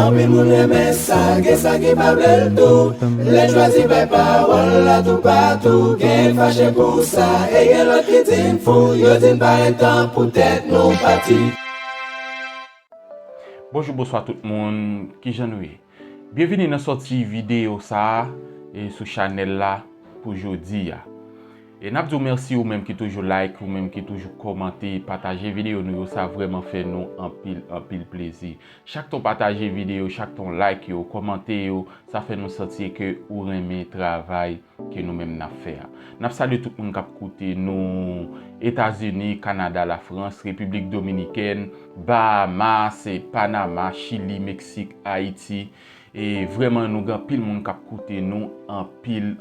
En pile moun reme sa, gen sa ki pa ble tout. Les choisi par parole là tout partout. Gen fâché pour ça, et gen l'autre qui din fou. Yo din pas un temps pour tête non parti. Bonjour, bonsoir tout le monde. Qui j'en ai? Bienvenue dans cette vidéo ça et sur channel là pour aujourd'hui. Et n'a pas merci ou même qui toujours like ou même qui toujours commenter, partager vidéo nous ça vraiment fait nous en pile plaisir. Chaque ton partager vidéo, chaque ton like ou commenter ça fait nous sentir que ou aimer travail que nous même n'a fait. N'a salué tout le monde qui a écouté nous États-Unis, Canada, la France, République Dominicaine, Bahamas, Panama, Chili, Mexique, Haïti et vraiment nous grand pile monde qui a écouté nous en pile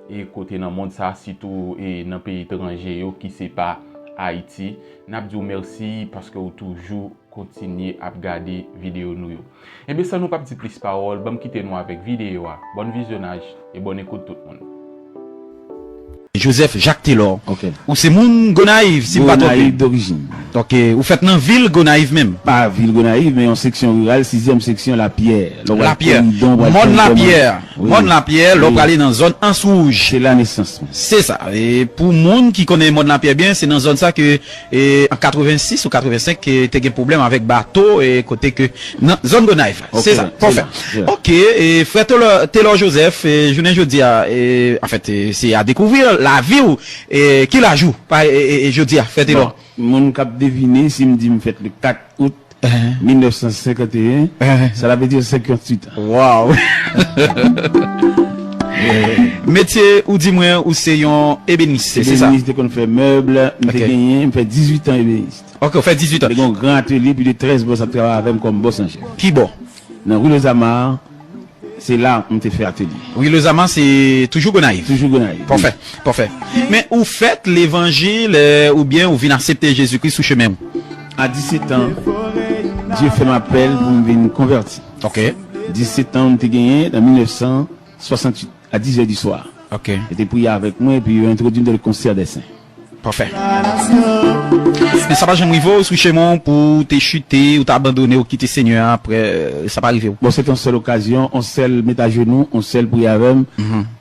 et côté dans le monde ça surtout et dans pays étranger qui c'est pas Haïti. N'a dit merci parce que vous toujours continuer à regarder vidéo nous. Et bien ça nous pas petit plus parole, bon quitter nous avec vidéo. Bon visionnage et bonne écoute tout le monde. Joseph Jacques Taylor. Okay. Ou c'est moun Gonaïve, si pas Gonaïve d'origine. Donc ou faites dans ville Gonaïve même. Pas ville Gonaïve mais en section rurale, 6e section La Pierre. La Pierre. Monde La Pierre. Monde La Pierre, l'on aller dans zone Ansouge. C'est la naissance. C'est ça. Et pour monde qui connaît Monde La Pierre bien, c'est dans zone ça que en 86 ou 85 que t'as un problème avec bateau et côté que non, zone Gonaïve. Okay. C'est ça. Parfait. OK, et frère Taylor Joseph et je ne dis en fait c'est à découvrir la vie ou qui la joue pas et je dis fait Taylor. Mon cap deviner si me dit me fait le 4 août 1951, ça veut dire 58 ans. Wow. Métier ou dis-moi ou c'est un ébéniste, c'est ça. Ébéniste qu'on fait meubles, me fait gagner, me fait 18 ans ébéniste. OK, on fait 18 ans. J'ai un grand atelier puis de 13 boss à travailler avec comme boss en chef. Qui bon? Dans rue Les Amars, c'est là on te fait atelier. Oui, le Zaman c'est toujours Gonaïve. Toujours Gonaïve. Parfait, parfait. Mais où faites l'évangile ou bien ou venez accepter Jésus-Christ sous chemin? À 17 ans, Dieu fait m'appel pour me venir convertir. OK. 17 ans, on te gagné en 1968 à 10h du soir. OK. J'étais prié avec moi et puis il a introduit dans le concert des saints. Parfait. Mais ça va jamais arriver sous chemin pour te chuter ou t'abandonner ou quitter Seigneur après ça va arriver. Bon, c'est une seule occasion, on seul met à genoux, on seul prier avec,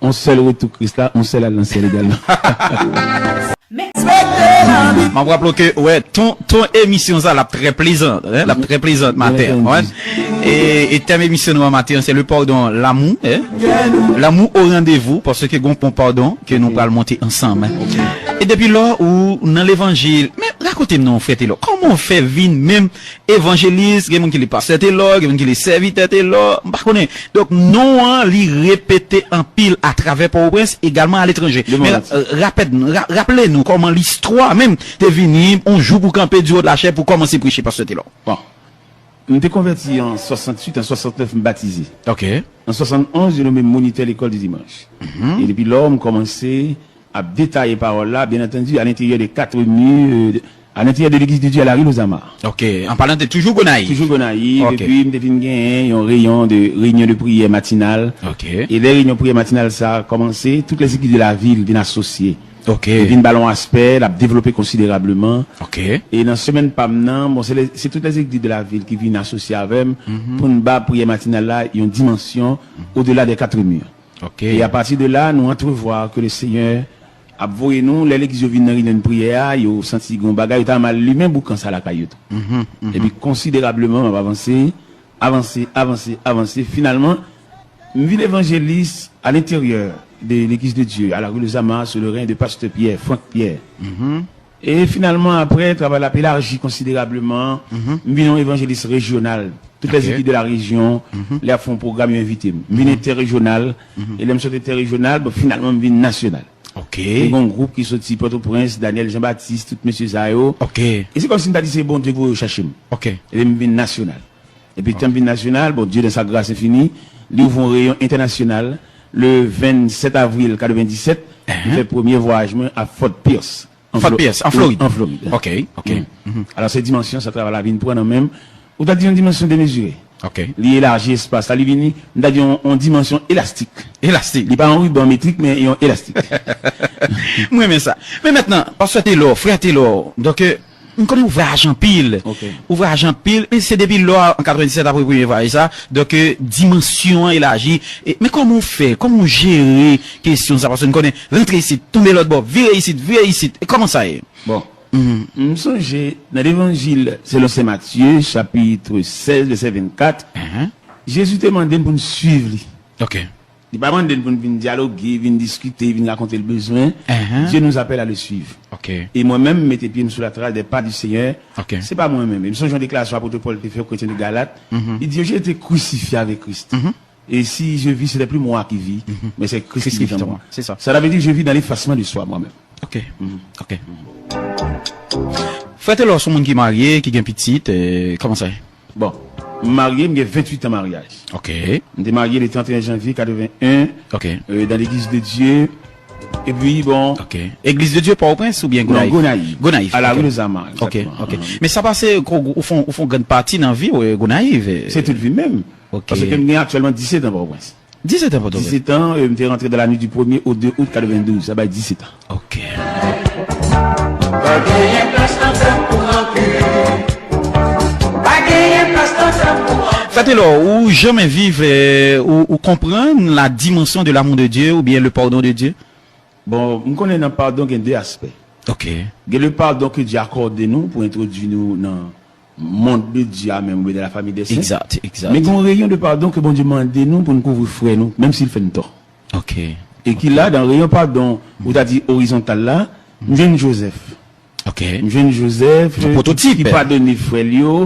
on seul retour Christ là, on seul à lancer également. Je me rappelle que ouais ton émission ça la très plaisante hein, la très plaisante matin ouais. Et thème émission de matin c'est le pardon, l'amour hein? L'amour au rendez-vous parce que gon pardon que nous allons monter ensemble hein? Et depuis là où dans l'évangile mais racontez-nous frère Taylor comment on fait vivre même évangéliste quelqu'un qui est pasteur Taylor quelqu'un qui est serviteur Taylor pas connaît donc non li répéter en pile à travers Port-au-Prince également à l'étranger mais rappelez-nous comment l'histoire même t'es venu on joue pour camper du haut de la chair pour commencer à prêcher pasteur Taylor. Bon. Je me suis converti en 68, en 69, je me baptisé. OK. En 71, je nommé moniteur l'école du dimanche. Et depuis là, on commencé à détailler paroles là, bien entendu, à l'intérieur des 4 murs, à l'intérieur de l'église de Dieu à la rue Los Amars. OK. En parlant de toujours Gonaïve. Toujours Gonaïve. Okay. Et puis, je me suis gagné un réunion de prière matinale. OK. Et les réunions de prière matinale, ça a commencé. Toutes les équipes de la ville viennent associer. OK. Et puis, une ballon aspect, a développé considérablement. OK. Et dans la semaine pas maintenant, bon, c'est toutes les églises de la ville qui viennent associer avec pour une bas prière matinale là, il y a une dimension au-delà des 4 murs. OK. Et à partir de là, nous entrevoir que le Seigneur a voyé nous, les églises viennent dans une prière, ils ont senti qu'on bagaille, ils ont mal lui-même boucan ça la cailloute. Et puis considérablement, on va avancer. Finalement, une ville évangéliste à l'intérieur de l'église de Dieu, à la rue Les Amars, sur le règne de pasteur Pierre, Franck Pierre. Et finalement, après, le travail a élargi considérablement. Nous venons évangéliste régional. Toutes les équipes de la région, les font programme invité. Nous venons interrégional. Et les sont interrégional, bon, finalement, nous venons national. OK. Il y a un groupe qui sortit Port-au-Prince, Daniel Jean-Baptiste, tout monsieur Zayo. OK. Et c'est comme si nous avons dit, c'est bon Dieu que vous cherchez. OK. Et nous venons national. Et puis, temps national, bon, Dieu dans sa grâce est fini. Nous ouvrons un rayon international. Le 27 avril 1997, il fait le premier voyage à Fort Pierce. En Floride. En Floride. OK. Alors, cette dimension, ça travaille la vie pour nous-mêmes. Ou t'as dit une dimension démesurée. OK. L'élargi espace. Ça, nous t'as dit une dimension élastique. Élastique. Il n'est pas en ruban métrique, mais il est élastique. Oui, mais ça. Mais maintenant, parce que Taylor, frère Taylor, donc, on connaît ouvrage en pile. Ouvrage en pile, mais c'est depuis là, en 97, après le premier voyage, ça. Donc, dimension élargie. Mais comment on fait? Comment on gère question ça? Parce qu'on connaît, rentrer ici, tomber l'autre bord, virer ici. Et comment ça est? Bon. Nous songeons dans l'évangile selon Saint Matthieu, chapitre 16, verset 24. Jésus te demande pour nous suivre. Ok. Il ne pas demander pour nous venir dialoguer, venir discuter, venir raconter le besoin. Dieu nous appelle à le suivre. Ok. Et moi-même, mettez pieds sur la trace des pas du Seigneur. Ok. C'est pas moi-même. Il me songe en déclaration à l'apôtre Paul qui fait au chrétien de Galate. Il dit, j'ai été crucifié avec Christ. Et si je vis, ce n'est plus moi qui vis, mais c'est Christ qui vit en moi. C'est ça. Ça veut dire que je vis dans l'effacement de soi, moi-même. Ok. Ok. Faites-le sur monde qui est marié, qui est petite, comment ça est? Bon. Marié, j'ai 28 ans de mariage. Ok. J'étais marié le 31 janvier 81. Ok. Dans l'église de Dieu. Et puis, bon. Ok. Église de Dieu, Port-au-Prince ou bien Gonaïve? Gonaïve. À la rue de Zamar. Ok. Mais ça passe, au fond, grande partie dans la vie, Gonaïve. C'est toute vie même. Ok. Parce que j'ai actuellement 17 ans, Port-au-Prince. 17 ans, Port-au-Prince. 17 ans, je suis rentré dans la nuit du 1er au 2 août 92. Ça va 17 ans. Ok. Faites-le, ou jamais vivre, ou comprendre la dimension de l'amour de Dieu, ou bien le pardon de Dieu. Bon, nous connaissons le pardon qui a deux aspects. Ok. Il y a le pardon que Dieu accorde nous pour introduire nous dans le monde de Dieu, même dans la famille des saints. Exact. Mais il y a un rayon de pardon que bon Dieu demande nous pour nous couvrir frère nous, même s'il fait un tort. Ok. Et qu'il a dans le rayon pardon, où tu as dit horizontal là, nous jeune Joseph. Ok. Jeune Joseph, prototype. Qui pardonne frère Lio.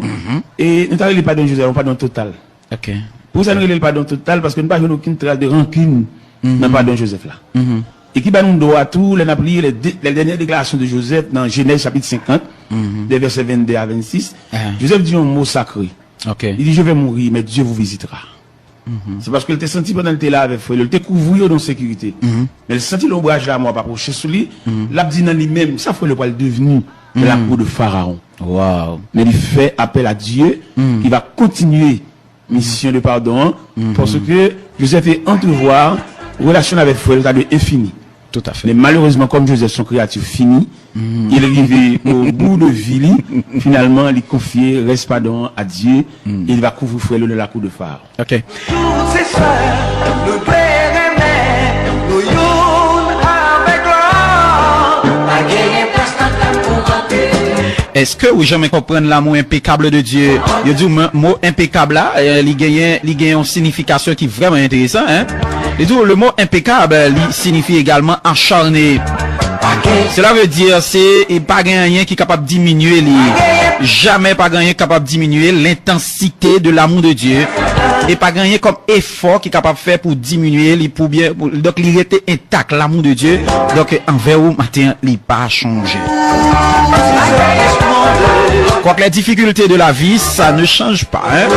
Et nous t'avons le pardon Joseph, on pardon total. Ok. Pour ça, nous avons le pardon total parce que nous n'avons pas aucune trace de rancune dans le pardon Joseph là. Et qui va nous donner à tout, on a plié les dernières déclarations de Joseph dans Genèse chapitre 50, des versets 22 à 26. Joseph dit un mot sacré. Ok. Il dit, je vais mourir, mais Dieu vous visitera. C'est parce qu'il était senti pendant qu'il était là avec frère, il était couvert dans sécurité. Mais il sentit l'ombrage là, moi, pas pour chez lui, l'a dit dans lui-même, ça frère le poil devenu la cour de Pharaon. Wow. Mais il fait appel à Dieu, qui va continuer mission de pardon, parce que Joseph fait entrevoir relation avec frère, ça de infini. Tout à fait. Mais malheureusement, comme Joseph, son créature fini, il est arrivé au bout de vie, finalement, il confie, reste pardon à Dieu, et il va couvrir frère de la cour de Pharaon. Ok. Est-ce que vous jamais comprendre l'amour impeccable de Dieu? Il dit le mot impeccable là, il gagne une signification qui est vraiment intéressant, hein? Il dit le mot impeccable, il signifie également acharné. Cela veut dire c'est pas rien qui est capable de diminuer jamais pas rien capable de diminuer l'intensité de l'amour de Dieu et pas rien comme effort qui est capable de faire pour diminuer donc il était intact l'amour de Dieu, donc envers vous matin il pas changé. Quoique les difficultés de la vie ça ne change pas, hein?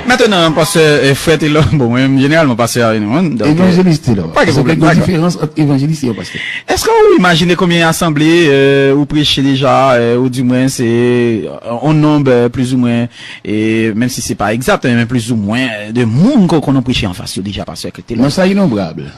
Maintenant, parce que frère est là, bon, généralement, pasteur à une évangéliste là. Pas de différence entre évangéliste et pasteur. Est-ce que vous imaginez combien d'assemblées vous prêchez déjà, ou du moins c'est un nombre plus ou moins, et même si c'est pas exact, mais plus ou moins de monde qu'on a prêché en face déjà pasteur que non, ça innombrable.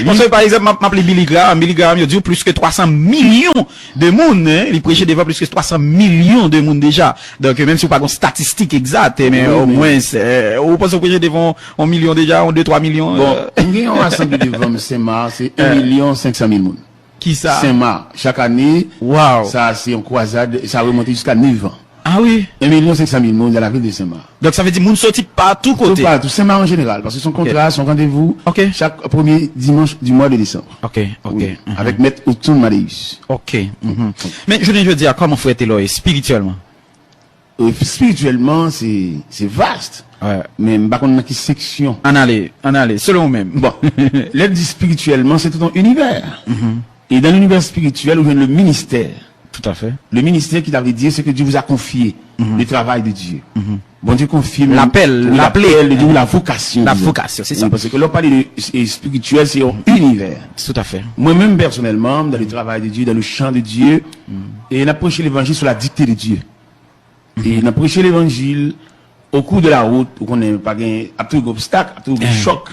On sait par exemple, m'appelle Billy Graham, il dit plus que 300 millions de monde, hein, il prêchait devant plus que 300 millions de monde déjà. Donc même si vous pas une statistique exacte, mais au moins c'est vous pensez prêcher devant 1 million déjà, 2-3 millions. Bon, il y a un assemblée devant Saint-Marc, c'est 1 500 000 monde. Qui ça? Saint-Marc, chaque année. Wow. Ça c'est une croisade, ça a remonté jusqu'à 9 ans. Ah oui. 1 500 000 monde dans la ville de Saint-Marc. Donc ça veut dire moun sorti partout côté. Partout, Saint-Marc en général, parce que son contrat, son rendez-vous, chaque premier dimanche du mois de décembre. Ok. Oui. Avec Maître Oudson Maléus. Ok. Mais je veux dire, comment faut être là spirituellement? Spirituellement, c'est vaste. Ouais. Mais par contre, dans quelle section? En aller, selon vous-même. Bon. L'aide dit spirituellement, c'est tout un univers. Et dans l'univers spirituel, où vient le ministère. Tout à fait. Le ministère qui t'avait dit, c'est que Dieu vous a confié le travail de Dieu. Bon Dieu confirme l'appel de Dieu, la vocation. La vocation, c'est ça. Parce que l'on parle de spirituel, c'est un univers. Tout à fait. Moi-même, personnellement, dans le travail de Dieu, dans le chant de Dieu, et on a prêché l'évangile sur la dictée de Dieu. Et on a prêché l'évangile au cours de la route, où on n'a pas un obstacle, un choc.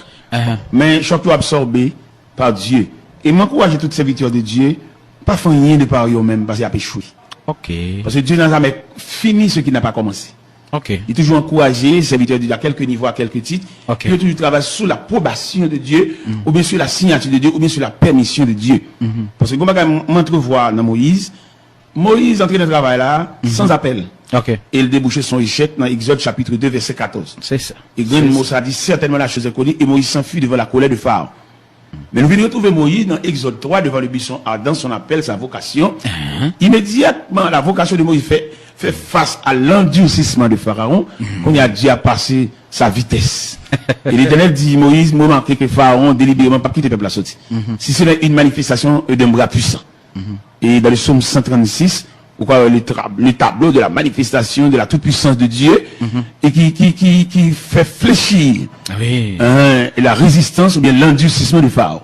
Mais surtout absorbé par Dieu. Et m'encourager toutes ces serviteurs de Dieu, pas faire rien de par eux-mêmes parce qu'ils ont échoué. Ok. Parce que Dieu n'a jamais fini ce qui n'a pas commencé. Ok. Il est toujours encouragé, les serviteurs de Dieu à quelques niveaux, à quelques titres. Ok. Il toujours travaille sous l'approbation de Dieu, ou bien sur la signature de Dieu, ou bien sur la permission de Dieu. Parce que comme on m'entrevoit dans Moïse entré dans le travail là, sans appel. Ok. Et il débouchait son échec dans Exode chapitre 2, verset 14. C'est ça. Et grand Moussa a dit certainement la chose est connue, et Moïse s'enfuit devant la colère de Pharaon. Mais nous venons retrouver Moïse dans Exode 3 devant le buisson ardent, son appel, sa vocation. Immédiatement, la vocation de Moïse fait face à l'endurcissement de Pharaon, qu'on a dit à passer sa vitesse. Et l'Éternel dit, Moïse, moi manqué que Pharaon délibérément pas quitter le peuple à sortir. Si ce n'est une manifestation d'un bras puissant. Et dans le psaume 136, ou quoi, le tableau de la manifestation de la toute-puissance de Dieu, et qui fait fléchir Oui. et la résistance ou bien l'endurcissement du Pharaon.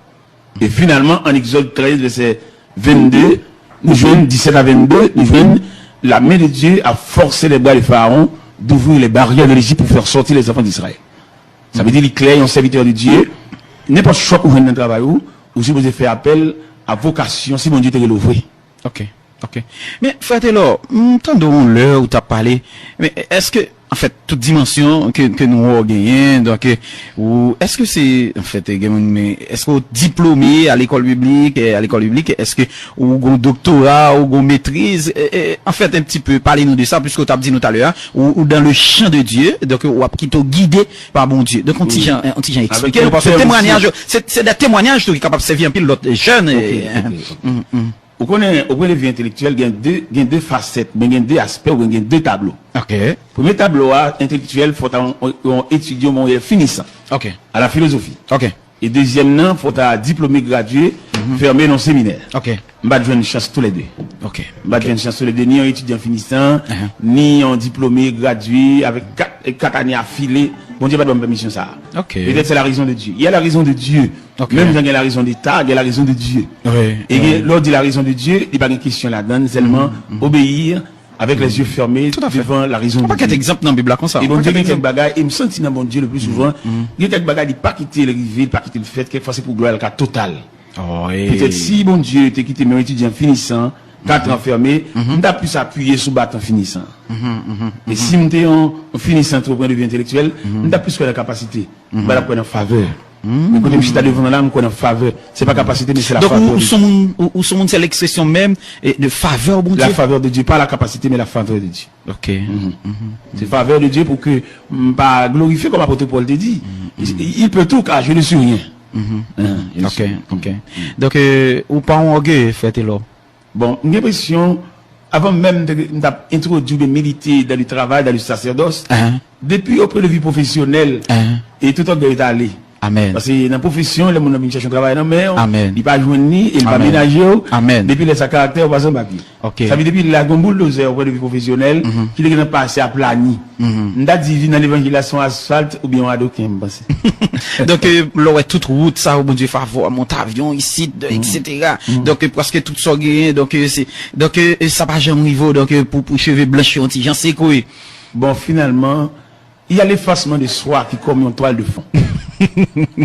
Et finalement, en Exode 13, verset 22, nous jouons 17 à 22, nous jouons la main de Dieu a forcé les bras de Pharaon d'ouvrir les barrières de l'Égypte pour faire sortir les enfants d'Israël. Ça veut dire qu'il est un serviteur de Dieu, n'importe quoi où vous venez de travail ou si vous avez fait appel à vocation, si mon Dieu te l'ouvre. Ok. Ok. Mais, frère Taylor, entendons l'heure où tu as parlé, mais est-ce que, en fait, toute dimension que nous avons gagné, donc, ou, est-ce que c'est, en fait, mais, est-ce que diplômé à l'école biblique, est-ce que, ou, un doctorat, ou, maîtrise, en fait, un petit peu, parlez-nous de ça, puisque tu as dit nous tout à l'heure, ou dans le champ de Dieu, donc, ou, qui t'ont guidé par bon Dieu. Donc, on t'y expliqué, parce que témoignage, c'est des témoignages, qui est capable de servir un peu l'autre jeune, Au point de vue intellectuel, il y a deux facettes, mais il y a deux aspects, il y a deux tableaux. Ok. Premier tableau intellectuel, il faut étudier mon finissant. Ok. À la philosophie. Ok. Et deuxième, il faut diplômé gradué, fermé dans le séminaire. Ok. Je vais une chance tous les deux. Ok. Je vais une chance tous les deux, ni un étudiant finissant, ni un diplômé gradué, avec 4 années affilées. Bon Dieu, pas de bonne permission ça. Ok. Peut-être c'est la raison de Dieu. Il y a la raison de Dieu. Okay. Même quand il y a la raison d'État, il y a la raison de Dieu. Oui. Et lors de la raison de Dieu, il n'y a pas de question là-dedans, seulement obéir avec les yeux fermés devant la raison de Dieu. Pas d'exemple dans la Bible comme ça. Et bon Dieu, il y a quelques bagages, et me sentis dans mon Dieu le plus souvent, il y a quelques bagages, il pas quitter le rivière, pas quitter le fait, quelquefois c'est pour gloire le cas total. Oh, oui. Peut-être si bon Dieu t'es quitté mes étudiants finissant, 4 ans fermés, on a pu s'appuyer sur bâton finissant. Et si on était en finissant au point de vue intellectuel, on a plus que la capacité, on va la en faveur. Mais quand je suis devant là, on en faveur. C'est pas capacité, mais c'est la faveur. Donc, où sont c'est l'expression même de faveur, bon Dieu? La faveur de Dieu, pas la capacité, mais la faveur de Dieu. Ok. C'est faveur de Dieu pour que, pas glorifier comme apôtre Paul te dit. Il peut tout, car je ne suis rien. Ok, ok. Donc, ou pas en orgueil, faites-le. Bon, j'ai l'impression, avant même d'introduire de militer dans le travail, dans le sacerdoce, depuis auprès de vie professionnelle, et tout le temps est allé. Amen. Parce que dans la profession, les gens qui cherchent un travail dans mais Amen. il pas joindre ni, il pas ménager. Amen. Depuis les caractère, pas sans papier. Ok. Ça veut dire depuis la bulldozer auprès de vie professionnelle, qui est passé à plani. On a dit dans l'évangélisation asphalte ou bien à d'aucun, pense. Donc, là, toute route, ça, bon Dieu, favor, monte avion, ici, etc. Donc, parce que tout ça gagne, donc, ça va jamais au niveau, donc, pour cheveux blanchis, j'en sais quoi. Bon, finalement, il y a l'effacement de soi qui comme une toile de fond.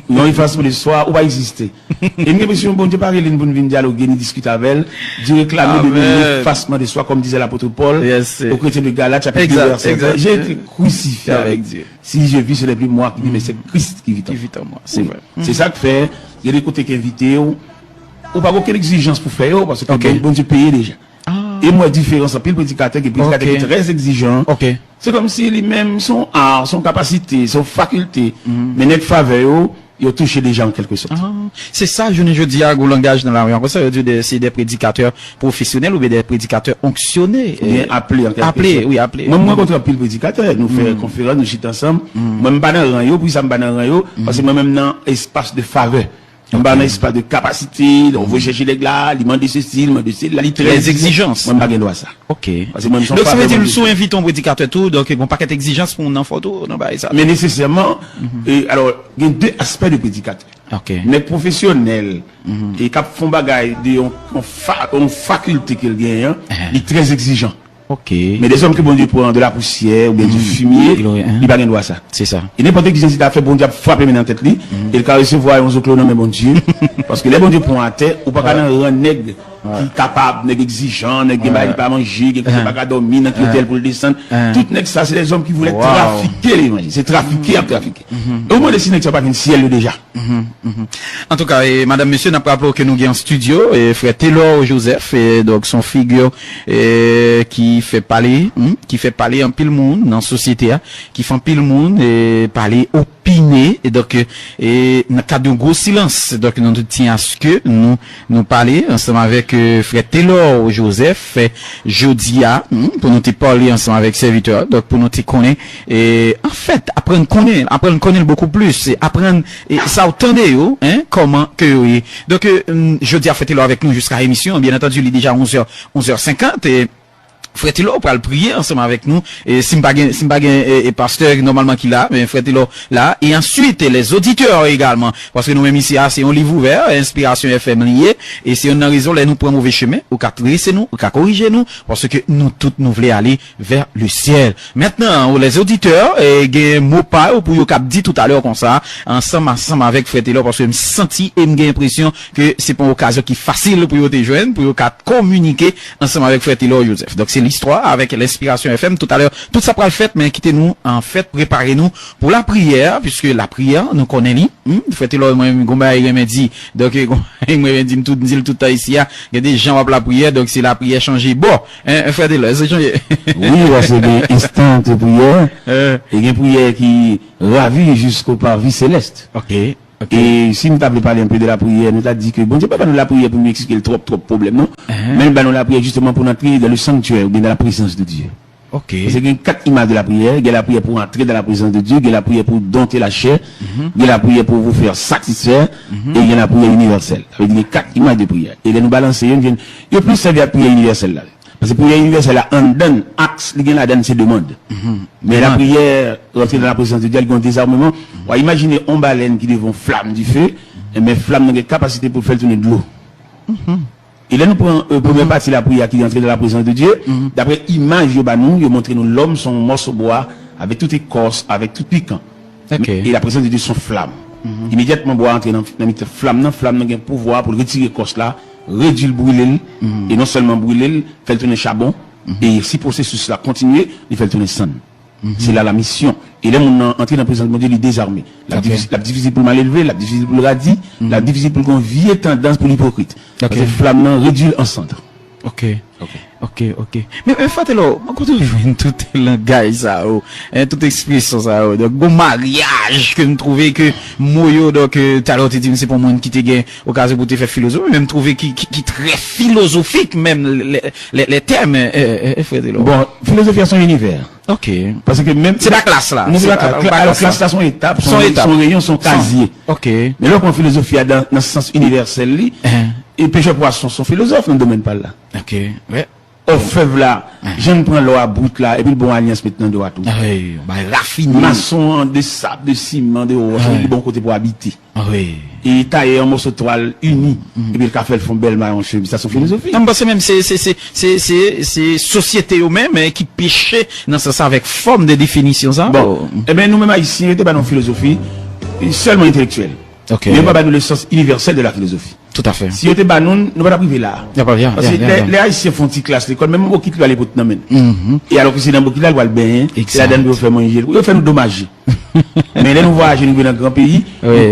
Non, l'effacement de soi, où va exister. Et une question, bon Dieu, par exemple, nous venons dialoguer, nous discuter avec elle, du réclamer de l'effacement de soi, comme disait l'apôtre Paul, au chrétien de Galates, chapitre 2, verset 5. J'ai été crucifié avec Dieu. Si je vis, ce n'est plus moi qui vis, mais c'est Christ qui vit en moi. C'est vrai. C'est ça que fait, il y a des côtés qui invitent, ou pas aucune exigence pour faire, parce que bon Dieu paye déjà. Et moi, différence, puis le prédicateur qui est très exigeant. C'est comme si lui-même, son art, son capacité, son faculté, mais notre faveur, il a touché les gens en quelque sorte. C'est ça, je dis à au langage dans la rue. Ça veut dire c'est des prédicateurs professionnels ou bien des prédicateurs onctionnés. Bien appelés en quelque sorte. Appelés. Moi, quand on appelle le prédicateur, nous faisons conférence, nous chitons ensemble. Moi, je ne suis pas dans le rang, puis ça me pas dans le rang, parce que moi-même, dans l'espace de faveur. On va dans l'espace de capacité, on veut chercher les glaces, il demande ceci, il demande ceci, les exigences. Moi, je ne pas ça. Ok. Donc, ça veut dire que nous invitons un prédicateur tout, donc, il n'y a pas d'exigence pour un enfant tout, non, ça. Mais nécessairement, alors, il y a deux aspects de prédicateur. Ok. Les professionnels, et qui font bagaille, en faculté qu'il gagne, il est très exigeant. Ok. Mais des hommes que bon Dieu prend de la poussière ou bien du fumier, il n'a pas de droit à ça. C'est ça. Et n'importe qui qui a fait bon Dieu frapper maintenant en tête lui, il va recevoir un zoclone mais bon Dieu. Parce que les bon Dieu prend à terre, ou pas qu'à un nègre qui est capable, nègre exigeant, nègre qui pas manger, qui pas qu'à dormir dans l'hôtel pour le descendre. Tout nègre ça, c'est des hommes qui voulaient trafiquer les manger. C'est trafiquer à trafiquer. Au moins, les signes ne sont pas une ciel déjà. En tout cas, madame, monsieur, n'a pas rappelé que nous avons en studio, et frère Taylor Joseph, et donc son figure, qui fait parler en pile monde dans la société, qui fait en pile monde, et parler opiner, et donc, et, dans le cadre d'un gros silence, donc, nous tenons à ce que nous parler ensemble avec, frère Taylor Joseph, Jodia, pour nous te parler ensemble avec serviteur, donc, pour nous te connaître, et, en fait, apprendre connaître beaucoup plus, et apprendre, et ça, attendez, comment que, oui. Donc, Jodia fait Taylor avec nous jusqu'à l'émission, bien entendu, il est déjà 11h50, et, Frère Taylor pour le prier ensemble avec nous et Simbagen et pasteur normalement qu'il a mais Frère Taylor là et ensuite les auditeurs également parce que nous même ici c'est un livre ouvert Inspiration FM lié et c'est une raison là nous prend mauvais chemin ou qu'à dresser nous ou qu'à corriger nous parce que nous toutes nous voulons aller vers le ciel. Maintenant les auditeurs et gain mot pas pour yo cap dit tout à l'heure comme ça ensemble avec Frère Taylor parce que me senti et me gain l'impression que c'est pas une occasion qui facile pour yo te joindre pour yo cap communiquer ensemble avec Frère Taylor Joseph. Donc c'est l'histoire avec l'Inspiration FM tout à l'heure. Tout ça pour le fait, mais quittez-nous, en fait, préparez-nous pour la prière, puisque la prière, nous connaissons, faites-le, moi, Gomba, il m'a dit, donc, il m'a dit, tout ici, il y a des gens qui la prière, donc c'est la prière changée. Bon, faites-le, c'est changé. Oui, c'est des instants de prière, et une prière qui ravit jusqu'au parvis céleste. Ok. Et si nous t'avons parlé un peu de la prière, nous t'avons dit que bon Dieu pas nous la prière pour nous expliquer le trop problème, non? Même nous la prière justement pour entrer dans le sanctuaire ou bien dans la présence de Dieu. Ok. C'est qu'il y a 4 images de la prière. Il y a la prière pour entrer dans la présence de Dieu, il y a la prière pour dompter la chair, il y a la prière pour vous faire satisfaire, et il y a la prière universelle. Ça veut dire 4 images de prière. Et là nous balancer, il y a plus servir à la prière universelle là. Parce que la prière universelle là, on donne axe, il y a la donne ses demandes. Mais la prière, rentrer dans la présence de Dieu, il y a un désarmement. On va imaginer une baleine qui devant flamme du feu, mais flamme n'a pas capacité pour faire tourner de l'eau. Et là, nous prenons première partie de la prière qui est entrée dans la présence de Dieu. D'après l'image, nous montre nous l'homme, son morceau bois, avec toute écorce, avec tout piquant. Okay. Et la présence de Dieu, son flamme. Immédiatement, bois entrer dans la flamme, n'a un pouvoir pour retirer l'écorce là, réduire le brûler, et non seulement brûler, faire tourner charbon, et si le processus là continue, il fait tourner sang. C'est là la mission. Et là, on entre dans la présence de Dieu, il est désarmé. La difficile pour le mal élevé, la difficile pour le radis, la difficile pour le vieille tendance pour l'hypocrite. Parce que flamme réduit en centre. Ok. Mais faites-le, quand vous jouez tout le langage ça, toute expression ça, donc bon mariage que nous trouvons que moyo donc tout à l'heure tu dis c'est pour moi qui te gagne occasion pour te faire philosophie, même trouver qui très philosophique même les termes faites-le. Bon, philosophie à son univers. Ok. Parce que même c'est la classe là. C'est la classe là son étape, son rayon, son casier. Ok. Mais là qu'on philosophie dans le sens universel et pêcheur poisson son philosophe dans le domaine pas là. Ok. Ouais. Au fève là, je ne prends l'eau à bout là, et puis le bon alliance maintenant de tout. Oui, bah, raffiné. Maçon, de sable, de ciment, de roche, du bon côté pour habiter. Oui. Et tailler un morceau de toile uni, et puis le café le font belle maille en chemise, ça c'est philosophie. Non, parce que même c'est société eux-mêmes qui pêchaient dans ça avec forme de définition ça. Bon. Eh ben, nous-mêmes ici, on était pas dans philosophie, seulement intellectuelle. Ok. Mais pas dans le sens universel de la philosophie. Tout à fait. Si on était pas nous ne pas priver là. Parce que les Haïtiens font une classe l'école, même au qui aller pour nous et alors que c'est dans beaucoup là le bain, la donne pour faire manger, pour faire nous dommager. Mais là nous voyager nous dans grand pays,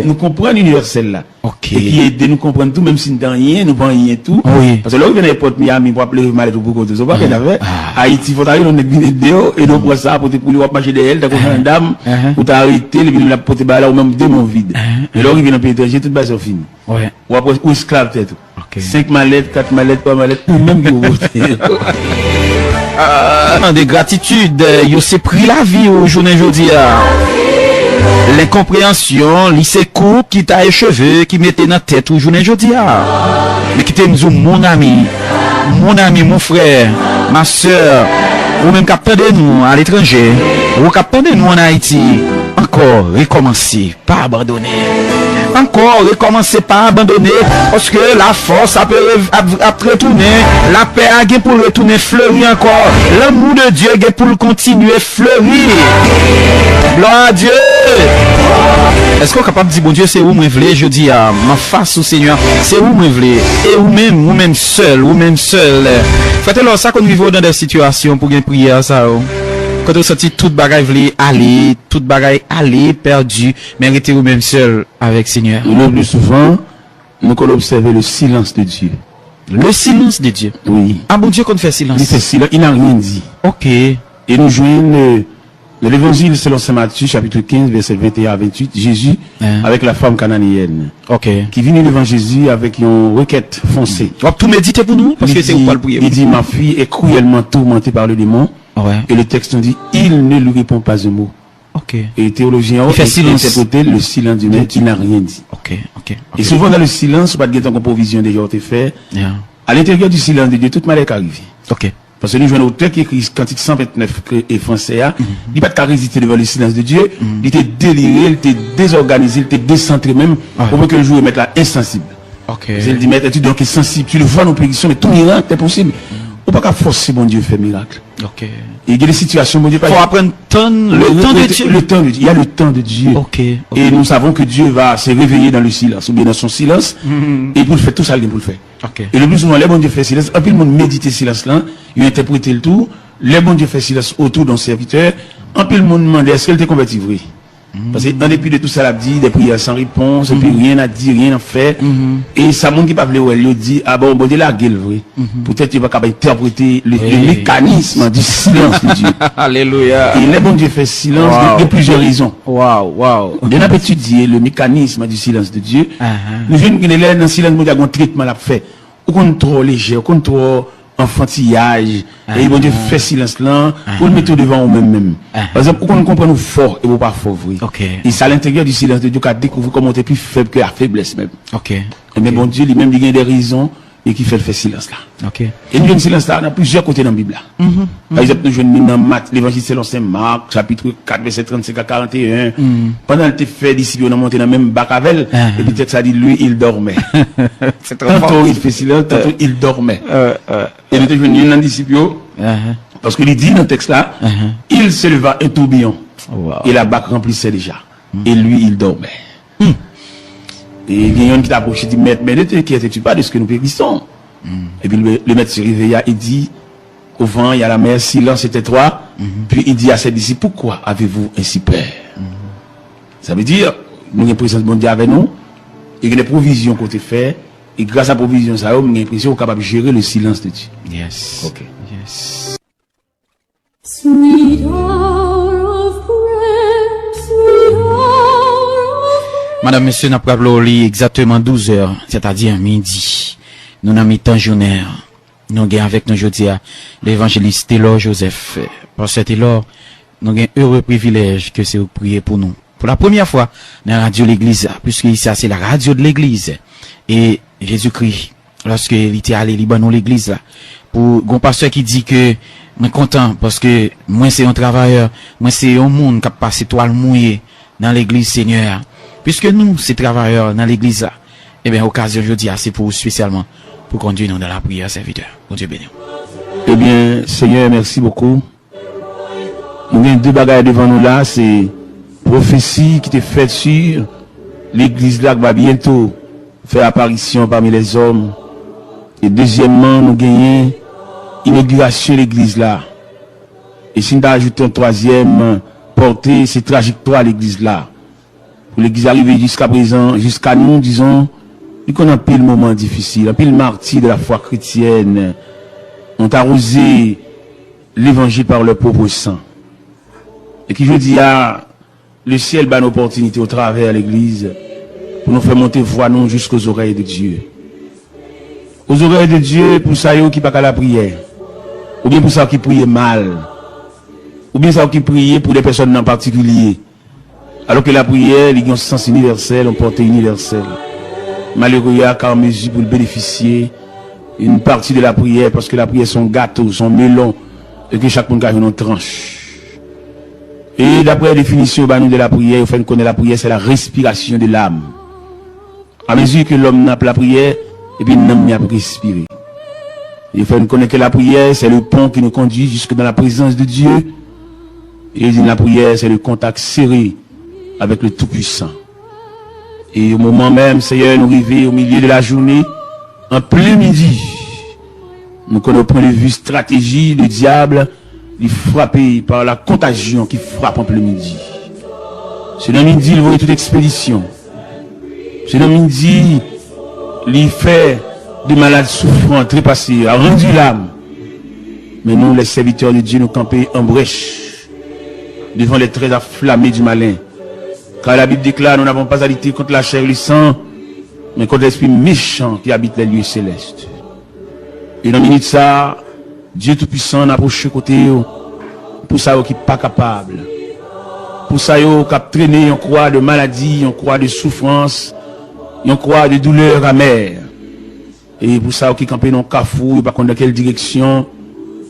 nous comprenons l'universel là. OK. Et qui aide nous comprendre tout même si nous dans rien, nous pas rien tout. Parce que là on vient n'importe Miami pour appeler mal tout beaucoup de ça pas qu'il avait. Haïti faut arriver on est bien dehors et donc pour ça pour lui marcher derrière dans une dame pour t'arrêter les la porter là ou même deux mon vide. Et là on vient dans pays étranger toute base fini. Ouais. Ou après ou esclave tête. 5 mallettes, 4 mallettes, 3 mallettes, ou même qui vous de gratitude, yo c'est pris la vie au journée aujourd'hui. L'incompréhension, lycée court qui t'a échevé, qui mettait dans tête au journée aujourd'hui. Mais qui t'aime mon ami, mon frère, ma soeur, ou même capteur de nous à l'étranger, ou capteur de nous en Haïti, encore recommencer, pas abandonner. encore recommencer par abandonner, parce que la force a retourner, la paix a pour retourner fleurir encore, l'amour de Dieu a pour continuer fleurir. Gloire à Dieu. Est-ce qu'on est capable de dire, bon Dieu, c'est où moi voulais, je dis à ma face au Seigneur, c'est où moi voulais, et ou même seul. Faites-le ça qu'on vit dans des situations pour une prière, ça. Quand on sentit toute bagaille aller, perdu, mais rester ou même seul avec Seigneur. Le plus souvent, nous allons observer le silence de Dieu. Le silence de Dieu. Oui. Ah bon Dieu qu'on fait silence. Il fait silence, il n'a rien dit. Ok. Et nous jouons l'évangile selon Saint Matthieu, chapitre 15, verset 21 à 28, Jésus avec la femme cananéenne. Ok. Qui vient devant Jésus avec une requête foncée. On va tout méditer pour nous, parce que c'est où pas le prier. Il dit, ma fille est cruellement tourmentée par le démon. Ouais. Et le texte nous dit, il ne lui répond pas un mot. Ok. Et les théologiens ont interprété le silence du maître qui n'a rien dit. Ok. Et souvent dans le silence, pas de guetter en provision déjà été fait. Yeah. À l'intérieur du silence de Dieu, toute malheur arrive. Ok. Parce que nous jouons un auteur qui écrit Cantique 129 et français, il n'a pas de résister devant le silence de Dieu, il était déliré, il était désorganisé, il était décentré même, pour que le jour mettre là insensible. Ok. Il dit, maître, tu donc sensible, tu le vois dans prédiction, mais tout miracle est possible. On ne peut pas forcer bon Dieu faire miracle. Ok. Et il y a des situations, bon Dieu, faut apprendre le temps de Dieu. Le temps de Dieu. Il y a le temps de Dieu. Ok. Et nous savons que Dieu va se réveiller dans le silence, ou bien dans son silence, et pour le faire tout ça, il pour le faire. Ok. Et le plus souvent, les bon Dieu fait silence, un peu le monde médite silence là, il interprète le tout, les bon Dieu fait silence autour d'un serviteur, un peu le monde demande est-ce qu'elle était convertie vrai? Parce que en dépit de tout ça, il a dit des prières sans réponse, et puis rien à dire, rien à faire. Et ça, monde qui parle, il dit, ah bon Dieu la gueule vrai. Peut-être qu'il va capable interpréter le mécanisme du silence de Dieu. Alléluia. Et les bon Dieu fait silence de plusieurs raisons. Wow. On a étudié le mécanisme du silence de Dieu. Nous venons dans le silence, nous avons un traitement à faire. Au contrôle léger, au contrôle enfantillage, et bon Dieu fait silence là, pour le mettre devant nous-mêmes. Par exemple, on comprend nous fort et pas fort, vrai. Et c'est à l'intérieur du silence de Dieu qu'on découvre comment on est plus faible que la faiblesse même. Mais bon Dieu, lui-même, il y a des raisons et qui fait le silence là. Et nous, le silence là, on a plusieurs côtés dans la Bible là. Par exemple, nous jouons dans Matthieu, l'évangile selon Saint Marc, chapitre 4, verset 35 à 41. Pendant que tu fais disciples, on a monté dans le même bac avec elle, et peut-être ça dit, lui, il dormait. Tantôt il fait silence, tantôt il dormait. Et nous sommes venus dans les disciples, parce qu'il dit dans le texte là, il se leva un tourbillon, et la bac remplissait déjà. Et lui, il dormait. Et il y a un qui t'approche et dit, maître, mais ne t'inquiète pas de ce que nous périssons. Et puis le maître se réveilla et dit, au vent, il y a la mer, silence et tais-toi. Puis il dit à ses disciples, pourquoi avez-vous ainsi peur? Ça veut dire, nous avons présence de mon Dieu avec nous, et il y a des provisions qu'on te fait, et grâce à la provision, ça, nous avons l'impression qu'on est capable de gérer le silence de Dieu. Yes. Ok. Yes. Sweet hour of prayer, sweet hour of Madame, monsieur, n'a pas parlé exactement 12 heures, c'est-à-dire midi. Nous n'avons mis temps journée. Nous avons avec nous aujourd'hui l'évangéliste Taylor Joseph. Pour cet Taylor, nous avons un heureux privilège que c'est de prier pour nous. Pour la première fois, dans la radio de l'église, puisque ici, c'est la radio de l'église. Et Jésus-Christ, lorsque il était allé dans l'église, là, pour un pasteur qui dit que, je suis content parce que moi c'est un travailleur, moi c'est un monde qui a passé toile mouillée dans l'église Seigneur. Puisque nous, ces travailleurs dans l'église là, eh bien, occasion aujourd'hui, c'est pour spécialement pour conduire nous dans la prière serviteur. Bon Dieu béni. Eh bien, Seigneur, merci beaucoup. Nous avons deux bagages devant nous là, c'est prophétie qui était faite sur l'église là qui va bientôt faire apparition parmi les hommes. Et deuxièmement, nous gagnons inauguration de l'église là. Et si nous ajoutons un troisième, porter ces trajectoires à l'église là. Pour l'église arriver jusqu'à présent, jusqu'à nous, disons, nous connaissons pile moment difficile, un pile martyr de la foi chrétienne. On a arrosé l'évangile par leur propre sang. Et qui je dis à le ciel bat une opportunité au travers de l'église pour nous faire monter voix nous jusqu'aux oreilles de Dieu. Aux oreilles de Dieu pour ça qui pas qu'à la prière. Ou bien pour ça qui prie mal. Ou bien ça qui prie pour des personnes en particulier. Alors que la prière, il y a un sens universel, une portée universelle. Malheureux, il y a qu'à mesure pour le bénéficier une partie de la prière, parce que la prière, son gâteau, son melon, et que chaque monde a une tranche. Et d'après la définition de la prière, il faut connaître la prière, c'est la respiration de l'âme. À mesure que l'homme n'a pas la prière, et puis l'homme n'a pas respiré. Il faut nous connaître que la prière, c'est le pont qui nous conduit jusque dans la présence de Dieu. Et la prière, c'est le contact serré avec le Tout-Puissant. Et au moment même, Seigneur, nous arrivons au milieu de la journée, en plein midi, nous connaissons au point de vue stratégie, le diable, il frappé par la contagion qui frappe en plein midi. C'est dans midi, il voit toute expédition. C'est dans midi, il fait des malades souffrants, trépassés, a rendu l'âme. Mais nous, les serviteurs de Dieu, nous campons en brèche devant les traits afflammés du malin. Car la Bible déclare, nous n'avons pas à lutter contre la chair et le sang, mais contre l'esprit méchant qui habite les lieux célestes. Et dans minute ça, Dieu Tout-Puissant n'a approché côté pour ça qui n'est pas capable. Pour ça qui a traîné, on croit de maladie, on croit de souffrance, on croit de douleur amère. Et pour ça qui campé dans le cafou, il pas dans quelle direction,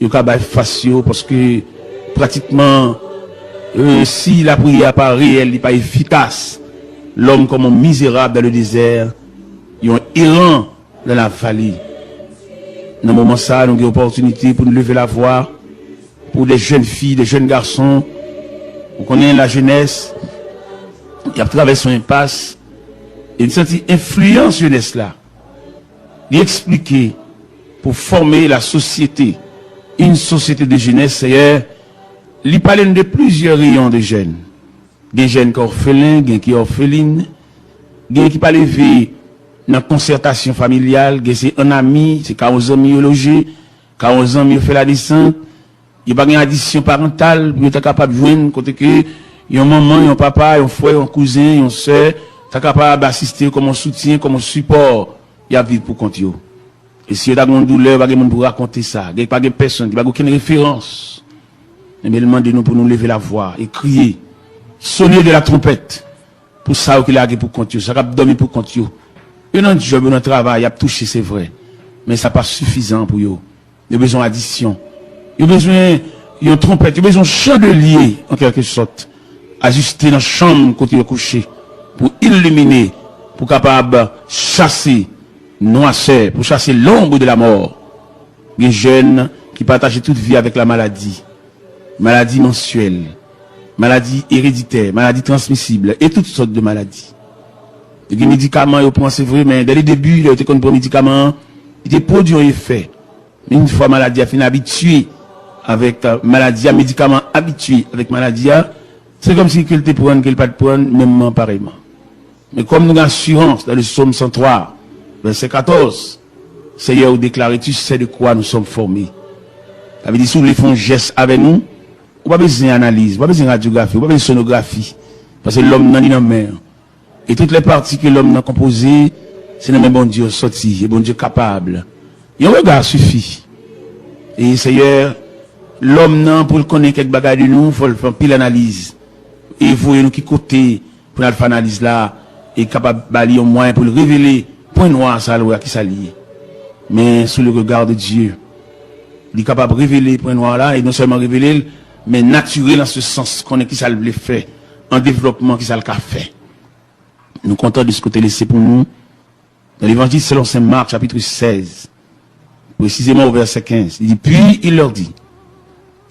il y a face parce que pratiquement si la prière n'est pas réelle, n'est pas efficace, l'homme comme un misérable dans le désert, il est un errant dans la vallée. Dans ce moment ça, nous avons l'opportunité pour nous lever la voix pour des jeunes filles, des jeunes garçons. On connaît la jeunesse qui a traversé une impasse et une certaine influence jeunesse là. D'expliquer pour former la société, une société de jeunesse, c'est il parle de plusieurs rayons de jeunes. Des jeunes qui sont orphelins, des qui sont orphelines, des qui parlent de la concertation familiale, c'est un ami, c'est quand aux amis logés, quand aux amis fait la descente, il n'y a pas d'addition parentale, il est capable de joindre, côté que, il y a un maman, il y a un papa, il y a un frère, un cousin, il y a une soeur, il est capable d'assister comme un soutien, comme un support, il y a vivre pour compter. Et si il y a une douleur, il n'y a pas de pour raconter ça, il n'y a pas de personne, il n'y a aucune référence. Mais demandez-nous pour nous lever la voix et crier, sonner de la trompette, pour ça qu'il a pour compter, ça va dormir pour compter. Il y a un job, un travail, il y a touché, c'est vrai. Mais ça n'est pas suffisant pour eux. Il y a besoin d'addition. Il y a besoin d'une trompette, il y a besoin de chandelier, en quelque sorte. Ajuster dans la chambre quand il est couché. Pour illuminer, pour capable chasser noirceur, pour chasser l'ombre de la mort. Les jeunes qui partagent toute vie avec la maladie. Maladie mensuelle, maladie héréditaire, maladie transmissible et toutes sortes de maladies. Les médicaments, ils prennent, c'est vrai, mais dès le début, ils étaient contre les médicaments, ils étaient produits en effet. Mais une fois maladie a fini habitué avec maladie, médicaments habitués avec maladie, c'est comme si qu'elle te prenne, qu'elle pas te prenne, même pareillement. Mais comme nous avons assurance dans le psaume 103, verset 14, Seigneur, vous déclarez, tu sais de quoi nous sommes formés. Ça veut dire, si vous voulez faire un geste avec nous, on n'a pas besoin d'analyse, on n'a pas besoin de radiographie, on n'a pas besoin de sonographie. Parce que l'homme n'a ni dans la mer. Et toutes les parties que l'homme a composées, c'est le même bon Dieu sorti, et bon Dieu capable. Et un regard suffit. Et Seigneur, l'homme n'a pour le connaître quelque bagage de nous, il faut le faire pile analyse. Et vous, nous qui côté pour la faire analyse là, et capable de balayer au moins pour le révéler, point noir, ça, qui s'allie. Mais sous le regard de Dieu, il est capable de révéler point noir là, et non seulement révéler, mais naturel en ce sens qu'on est qui ça le fait, en développement qui ça le fait. Nous comptons de ce côté laissé pour nous. Dans l'évangile selon Saint Marc, chapitre 16, précisément au verset 15, il dit, puis il leur dit,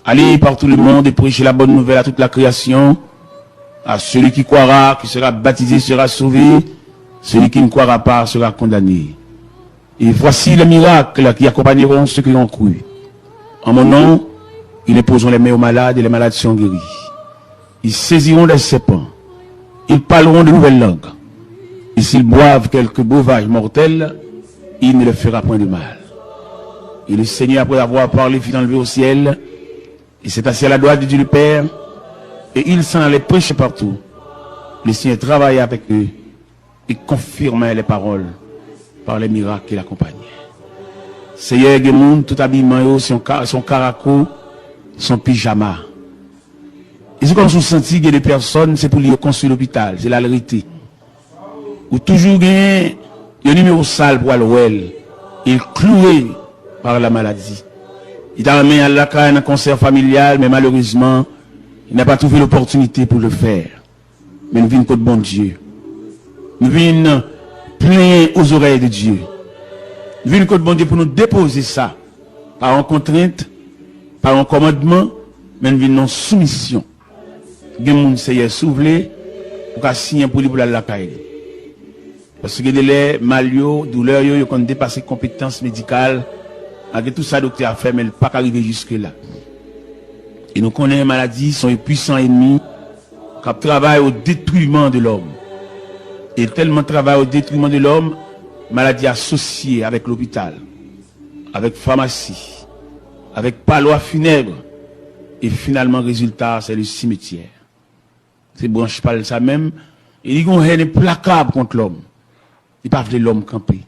allez par tout le monde et prêchez la bonne nouvelle à toute la création, à celui qui croira, qui sera baptisé, sera sauvé, celui qui ne croira pas sera condamné. Et voici les miracles qui accompagneront ceux qui ont cru. En mon nom, ils imposeront les mains aux malades et les malades seront guéris. Ils saisiront des serpents. Ils parleront de nouvelles langues. Et s'ils boivent quelques breuvages mortels, il ne leur fera point de mal. Et le Seigneur, après avoir parlé, fit enlever au ciel. Et s'est assis à la droite de Dieu le Père. Et il s'en allait prêcher partout. Le Seigneur travaillait avec eux et confirmait les paroles par les miracles qui l'accompagnaient. Seigneur, Gemoun, tout habillement, son caraco, son pyjama. Et c'est comme si on sentit que des personnes, c'est pour lui construire l'hôpital, c'est la vérité. Ou toujours gagné, il y a un numéro sale pour l'ouel, il est cloué par la maladie. Il a amené à la caille un concert familial, mais malheureusement, il n'a pas trouvé l'opportunité pour le faire. Mais nous venons contre bon Dieu. Nous venons plein aux oreilles de Dieu. Venu contre bon Dieu pour nous déposer ça, par une contrainte, par un commandement, mais nous venons en soumission. Gen moun seye souvle, ou ka signer pour lui pour la caille. Parce que les malio, douleur, yo kon dépasser compétences médicales, avec tout ça docteur a fait, mais il pas arriver jusque là. Et nous connaissons les maladies, sont les puissants ennemis, qui travaillent au détruisement de l'homme. Et tellement travaillent au détruisement de l'homme, maladie associée avec l'hôpital, avec pharmacie, avec palois funèbre, et finalement, résultat, c'est le cimetière. C'est branche parle ça même, et ils ont une haine implacable contre l'homme. Ils parlent de l'homme campé.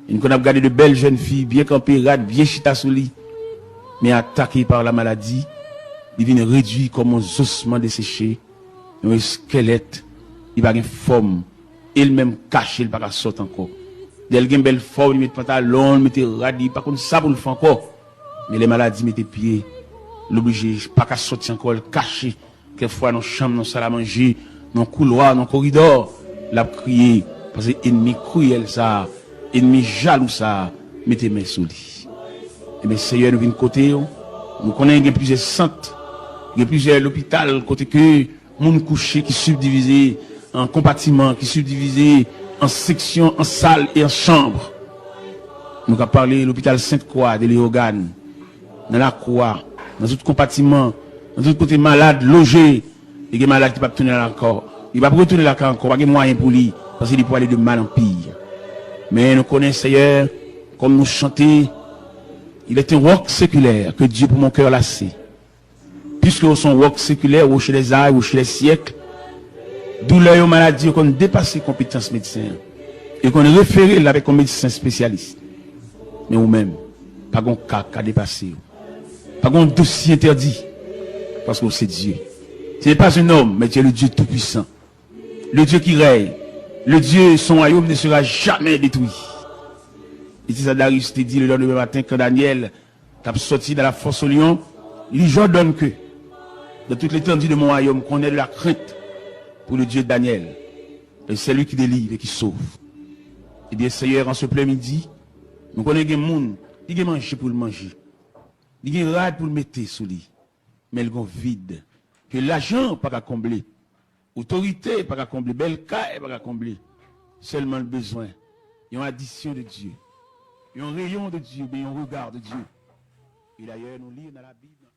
Ils ont regardé de belles jeunes filles, bien campées, rades, bien chita sous lit, mais attaquées par la maladie, ils viennent réduits comme un ossements desséchés, un squelette, il va avoir une forme, il même caché, il va pas sortir encore. Dès qu'il a une belle forme, il met pantalon, il met radis, pas comme ça pour le faire encore. Mais les maladies mettent pieds, l'obligé, pas qu'à sortir encore, le caché. Quelquefois, dans la chambre, dans la salle à manger, dans le couloir, dans le corridor, l'a crié, parce que ennemi cruel ça, ennemi jaloux ça, mettez mes sous lui. Et bien, Seigneur, nous venons de côté, nous connaissons plusieurs centres, il y a plusieurs hôpitaux, côté que, monde couché qui subdivisé en compartiments, qui subdivisé en sections, en salles et en chambres. Nous avons parlé de l'hôpital Sainte-Croix, de Léogane, dans la Croix, dans tout compartiment, dans tout côté malade, logé, et des malades qui ne peuvent pas retourner là encore. Il ne va pas retourner là encore, pas de moyens pour lui, parce qu'il peut aller de mal en pire. Mais nous connaissons, Seigneur, comme nous chantons, il est un roc séculaire que Dieu pour mon cœur lassé. Puisque son roc séculaire, ou chez les âges, ou chez les siècles, douleur et maladie, qu'on dépasse les compétences médecines, et qu'on référé là avec un médecin spécialiste. Mais vous-même, pas de cas à dépasser, pas de dossier interdit, parce que c'est Dieu. Ce n'est pas un homme, mais Dieu est le Dieu tout-puissant. Le Dieu qui règne. Le Dieu, son royaume ne sera jamais détruit. Et c'est ça Darius te dit le lendemain matin quand Daniel t'a sorti de la force au lion. Il dit, j'ordonne que, de toute l'étendue de mon royaume, qu'on ait de la crainte pour le Dieu de Daniel. Et c'est lui qui délivre et qui sauve. Et bien, Seigneur, en ce plein midi, nous connaissons des gens, ils ont mangé pour le manger. Ils ont rade pour le mettre sous lit. Mais ils ont vide. Que l'argent pas qu'à combler. Autorité pas qu'à combler. Belle caille pas qu'à combler. Seulement le besoin. Il y a une addition de Dieu. Il y a un rayon de Dieu, mais il y a un regard de Dieu. Et d'ailleurs, nous lisons dans la Bible.